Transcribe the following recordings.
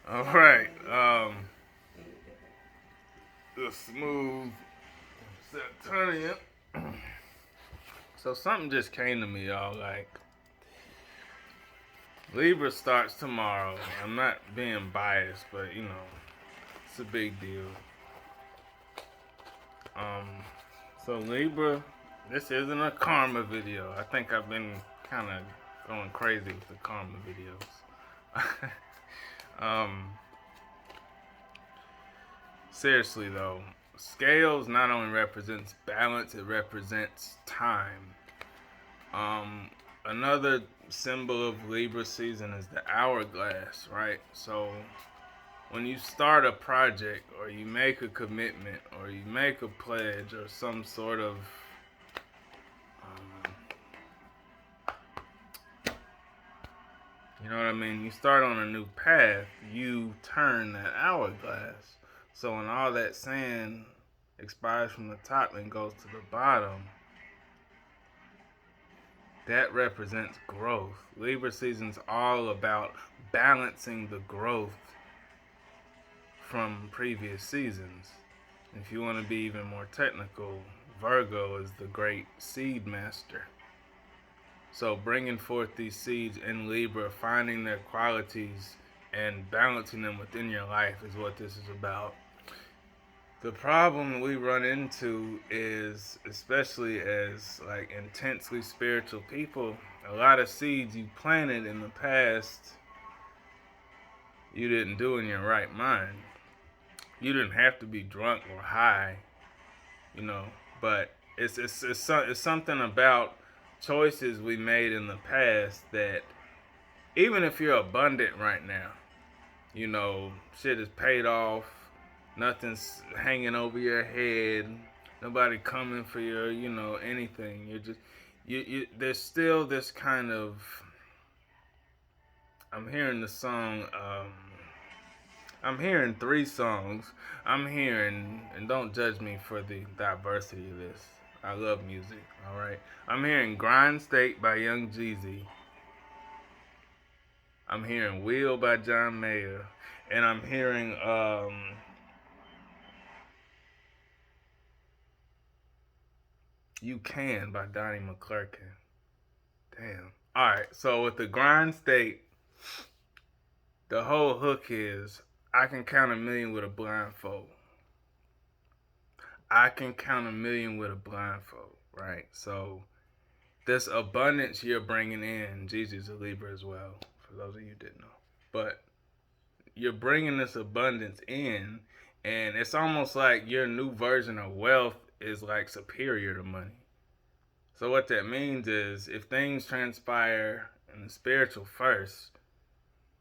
All right. The smooth Saturnian. So something just came to me, y'all. Like Libra starts tomorrow. I'm not being biased, but it's a big deal. Um, so Libra, this isn't a karma video. I think I've been kind of going crazy with the karma videos. um, seriously though, scales not only represents balance, it represents time. Another symbol of Libra season is the hourglass, right? So when you start a project or you make a commitment or you make a pledge or some sort of um, you know what I mean, you start on a new path, you turn that hourglass. So when all that sand expires from the top and goes to the bottom, that represents growth. Libra season's all about balancing the growth from previous seasons. If you want to be even more technical, Virgo is the great seed master. So bringing forth these seeds in Libra, finding their qualities and balancing them within your life is what this is about. The problem we run into is, especially as like intensely spiritual people, a lot of seeds you planted in the past you didn't do in your right mind. You didn't have to be drunk or high, but it's something about choices we made in the past that even if you're abundant right now, shit is paid off, nothing's hanging over your head, nobody coming for your, anything. You're just there's still this kind of I'm hearing the song I'm hearing three songs. I'm hearing, and don't judge me for the diversity of this. I love music, alright? I'm hearing Grind State by Young Jeezy. I'm hearing Wheel by John Mayer. And I'm hearing You Can by Donnie McClurkin. Damn. Alright, so with the Grind State, the whole hook is I can count a million with a blindfold. I can count a million with a blindfold, right? So this abundance you're bringing in, Jeezy's a Libra as well, for those of you who didn't know. But you're bringing this abundance in, and it's almost like your new version of wealth is like superior to money. So what that means is if things transpire in the spiritual first,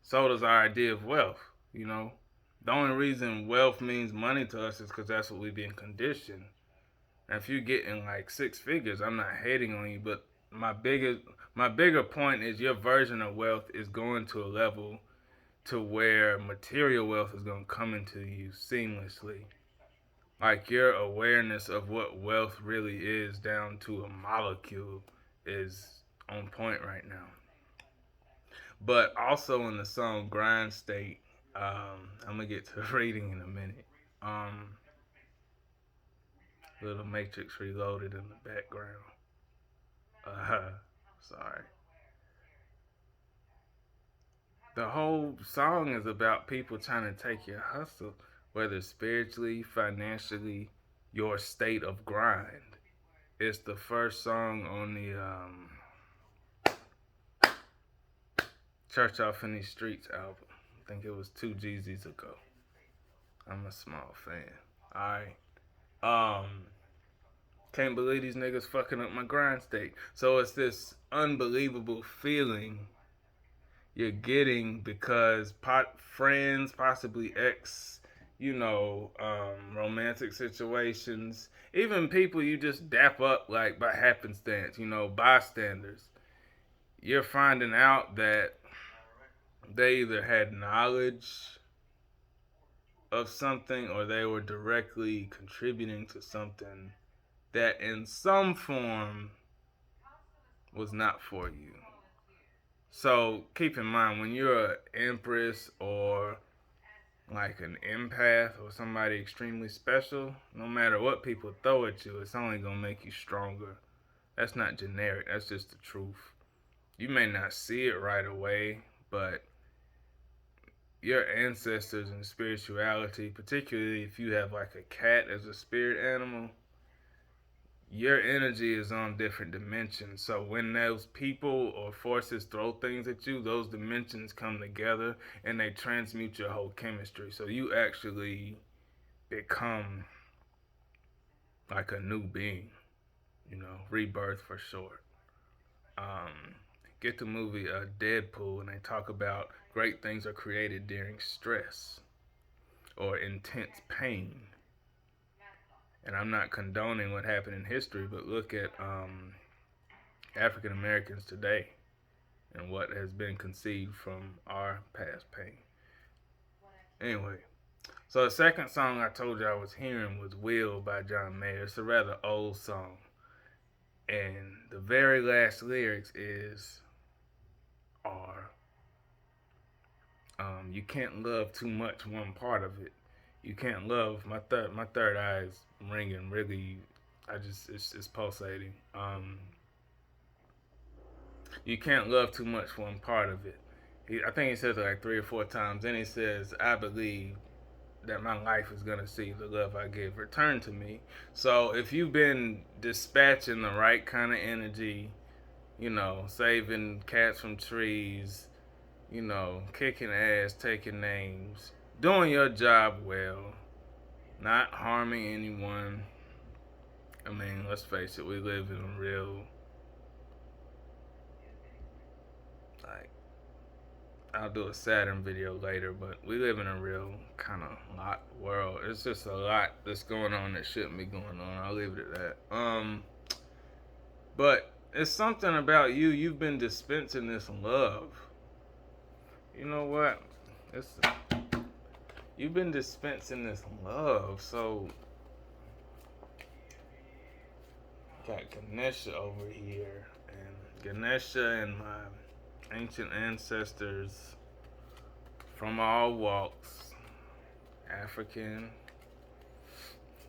so does our idea of wealth, The only reason wealth means money to us is because that's what we've been conditioned. And if you're getting like six figures, I'm not hating on you, but my bigger point is your version of wealth is going to a level to where material wealth is going to come into you seamlessly. Like your awareness of what wealth really is down to a molecule is on point right now. But also in the song Grind State, I'm gonna get to reading in a minute. Little Matrix Reloaded in the background. Sorry. The whole song is about people trying to take your hustle, whether spiritually, financially, your state of grind. It's the first song on the Church Off in These Streets album. I think it was 2 Jeezys ago. I'm a small fan. Alright. Can't believe these niggas fucking up my grind state. So it's this unbelievable feeling you're getting because friends, possibly ex, romantic situations, even people you just dap up like by happenstance, bystanders. You're finding out that they either had knowledge of something or they were directly contributing to something that in some form was not for you. So keep in mind when you're an empress or like an empath or somebody extremely special, no matter what people throw at you, it's only gonna make you stronger. That's not generic, that's just the truth. You may not see it right away, but your ancestors and spirituality, particularly if you have like a cat as a spirit animal, your energy is on different dimensions. So when those people or forces throw things at you, those dimensions come together and they transmute your whole chemistry. So you actually become like a new being, rebirth for short. Um, get the movie Deadpool, and they talk about great things are created during stress or intense pain. And I'm not condoning what happened in history, but look at African Americans today and what has been conceived from our past pain. Anyway, so the second song I told you I was hearing was Will by John Mayer. It's a rather old song. And the very last lyrics are you can't love too much one part of it. You can't love my third eye is ringing really. It's pulsating. You can't love too much one part of it. I think he says it like 3 or 4 times. Then he says, I believe that my life is gonna see the love I give return to me. So if you've been dispatching the right kind of energy, saving cats from trees, kicking ass, taking names, doing your job well, not harming anyone. I mean, let's face it, we live in a real, like, I'll do a Saturn video later, but we live in a real kind of lot world. It's just a lot that's going on that shouldn't be going on. I'll leave it at that. But it's something about you. You've been dispensing this love. You know what? It's You've been dispensing this love. So got Ganesha over here, and Ganesha and my ancient ancestors from all walks, African,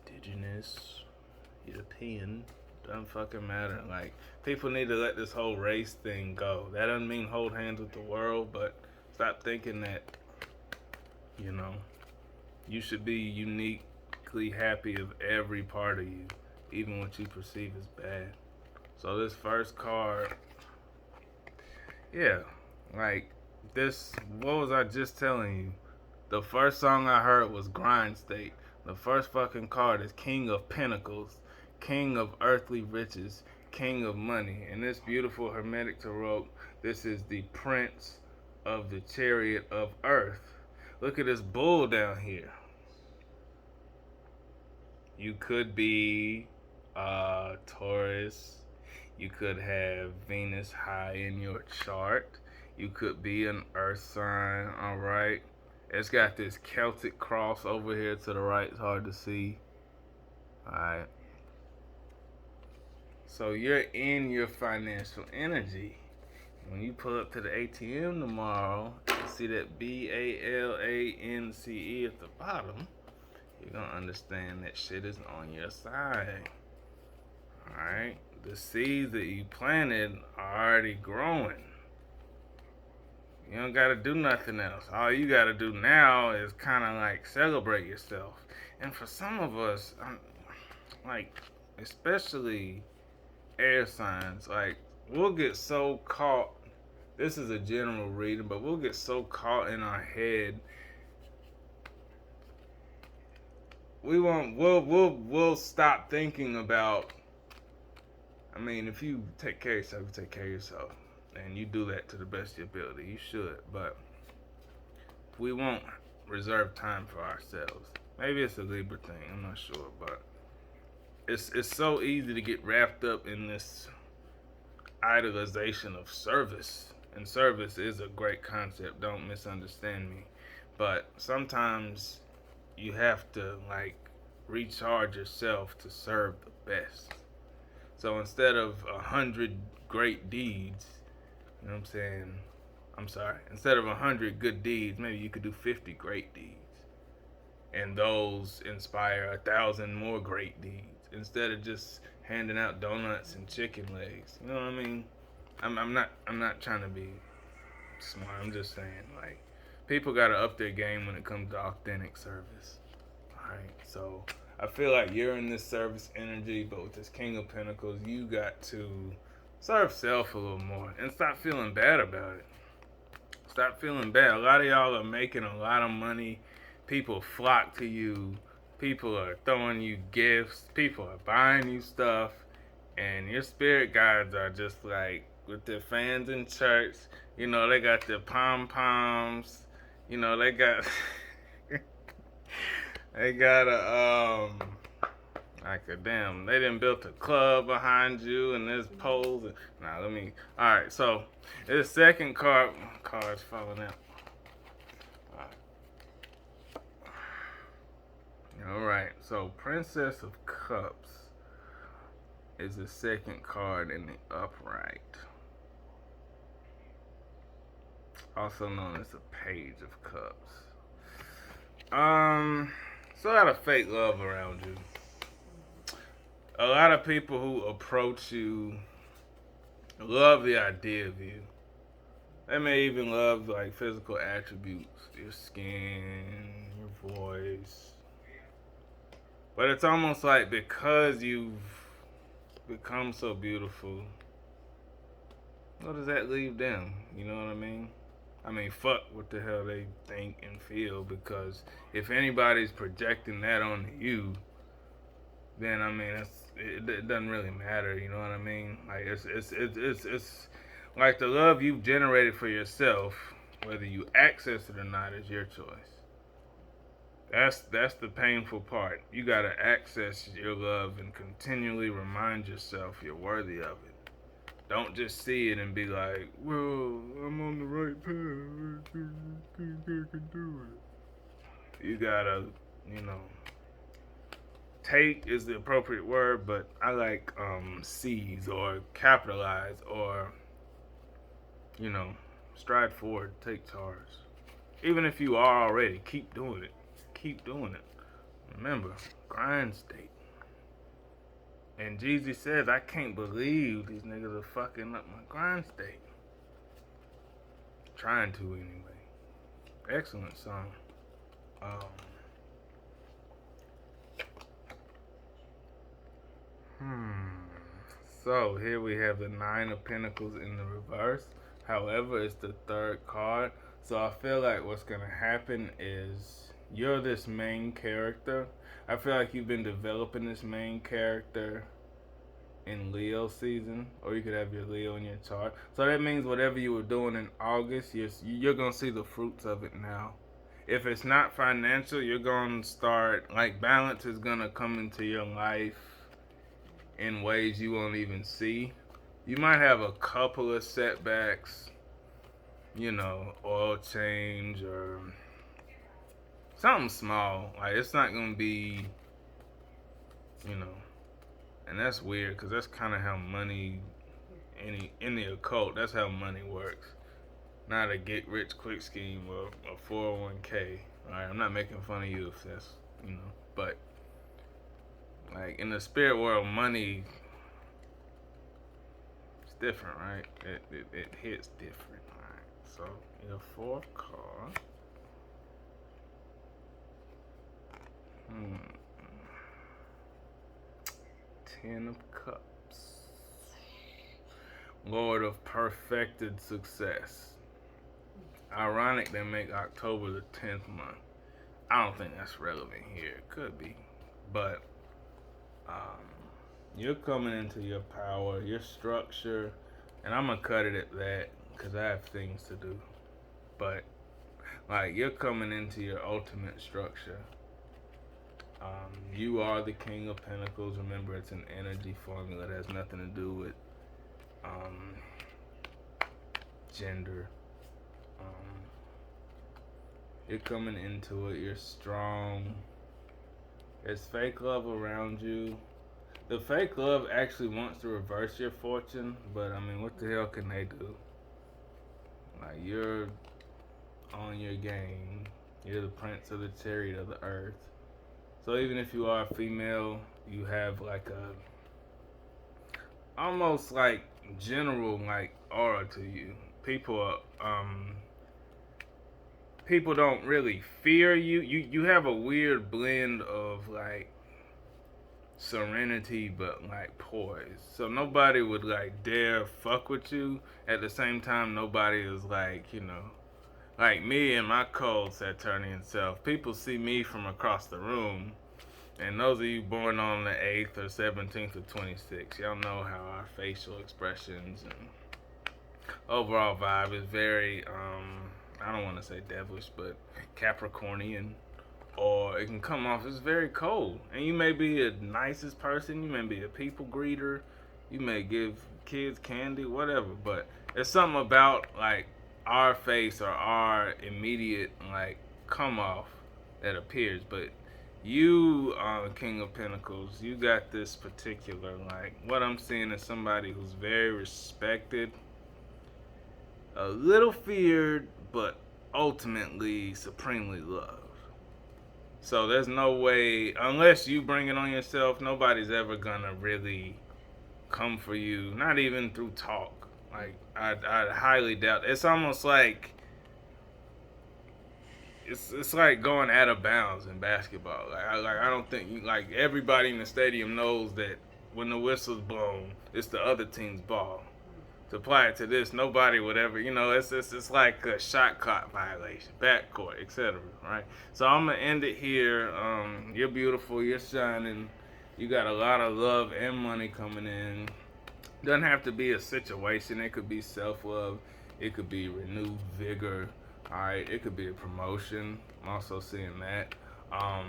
indigenous, European, doesn't fucking matter. Like, people need to let this whole race thing go. That doesn't mean hold hands with the world, but stop thinking that, you know, you should be uniquely happy of every part of you, even what you perceive as bad. So this first card, yeah, like this, what was I just telling you? The first song I heard was Grind State. The first fucking card is King of Pentacles, King of Earthly Riches, King of Money. In this beautiful Hermetic Tarot, this is the Prince of the Chariot of Earth. Look at this bull down here. You could be Taurus. You could have Venus high in your chart. You could be an earth sign, alright? It's got this Celtic cross over here to the right. It's hard to see. Alright. So you're in your financial energy. When you pull up to the ATM tomorrow, you see that BALANCE at the bottom. You're gonna understand that shit is on your side. Alright? The seeds that you planted are already growing. You don't gotta do nothing else. All you gotta do now is kind of like celebrate yourself. And for some of us, like, especially air signs, like, we'll get so caught. This is a general reading, but we'll get so caught in our head. We'll stop thinking about. I mean, if you take care of yourself, you take care of yourself, and you do that to the best of your ability. You should, but we won't reserve time for ourselves. Maybe it's a Libra thing. I'm not sure, but it's so easy to get wrapped up in this idolization of service. And service is a great concept. Don't misunderstand me, but sometimes you have to like recharge yourself to serve the best. So instead of 100 great deeds, you know what I'm saying, I'm sorry, instead of 100 good deeds, maybe you could do 50 great deeds. And those inspire 1,000 more great deeds instead of just handing out donuts and chicken legs. You know what I mean? I'm not trying to be smart. I'm just saying, like, people gotta up their game when it comes to authentic service. Alright, so I feel like you're in this service energy, but with this King of Pentacles, you got to serve self a little more and stop feeling bad about it. Stop feeling bad. A lot of y'all are making a lot of money. People flock to you. People are throwing you gifts. People are buying you stuff. And your spirit guides are just like with their fans in church. You know, they got their pom poms. You know, they got they got they done built a club behind you and there's poles. Alright, so this second card's falling out. Alright, so Princess of Cups is the second card in the upright. Also known as the Page of Cups. So a lot of fake love around you. A lot of people who approach you love the idea of you. They may even love like physical attributes, your skin, your voice. But it's almost like because you've become so beautiful, what does that leave them? You know what I mean? I mean, fuck what the hell they think and feel, because if anybody's projecting that onto you, then I mean, it doesn't really matter. You know what I mean? Like it's like the love you've generated for yourself, whether you access it or not, is your choice. That's the painful part. You gotta access your love and continually remind yourself you're worthy of it. Don't just see it and be like, well, I'm on the right path. I can do it. You gotta, you know, take is the appropriate word, but I like seize or capitalize or, you know, stride forward, take charge. Even if you are already, keep doing it. Keep doing it. Remember, grind state. And Jeezy says, I can't believe these niggas are fucking up my grind state. Trying to anyway. Excellent song. So here we have the Nine of Pentacles in the reverse. However, it's the third card. So I feel like what's gonna happen is you're this main character. I feel like you've been developing this main character in Leo season, or you could have your Leo in your chart. So that means whatever you were doing in August, you're gonna see the fruits of it now. If it's not financial, you're gonna start, like, balance is gonna come into your life in ways you won't even see. You might have a couple of setbacks, you know, oil change or something small. Like, it's not gonna be, you know, and that's weird because that's kind of how money, in the occult, that's how money works. Not a get rich quick scheme or a 401k. Alright, I'm not making fun of you if that's, you know, but like in the spirit world, money is different, right? It hits different. Alright, so your fourth card. Ten of Cups. Lord of perfected success. Ironic they make October the 10th month. I don't think that's relevant here. It could be. But you're coming into your power, your structure, and I'm going to cut it at that because I have things to do. But, like, you're coming into your ultimate structure. You are the King of Pentacles. Remember, it's an energy formula. It has nothing to do with gender. You're coming into it. You're strong. There's fake love around you. The fake love actually wants to reverse your fortune, but I mean, what the hell can they do? Like, you're on your game. You're the prince of the chariot of the earth. So even if you are female, you have like a almost like general like aura to you. People don't really fear you. You have a weird blend of like serenity but like poise. So nobody would like dare fuck with you. At the same time, nobody is like, like me and my cold Saturnian self. People see me from across the room. And those of you born on the 8th or 17th or 26th, y'all know how our facial expressions and overall vibe is very, I don't want to say devilish, but Capricornian. Or it can come off as very cold. And you may be the nicest person, you may be a people greeter, you may give kids candy, whatever, but there's something about like our face or our immediate like come off that appears. But you, King of Pentacles, you got this particular like what I'm seeing is somebody who's very respected, a little feared, but ultimately supremely loved. So there's no way, unless you bring it on yourself, nobody's ever gonna really come for you. Not even through talk. Like I highly doubt. It's almost like it's like going out of bounds in basketball. I don't think like everybody in the stadium knows that when the whistle's blown, it's the other team's ball. To apply it to this, nobody would ever, it's like a shot clock violation, backcourt, etc. Right? So I'm gonna end it here. You're beautiful, you're shining, you got a lot of love and money coming in. Doesn't have to be a situation. It could be self-love. It could be renewed vigor. All right. It could be a promotion. I'm also seeing that. I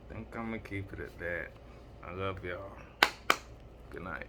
think I'm gonna keep it at that. I love y'all. Good night.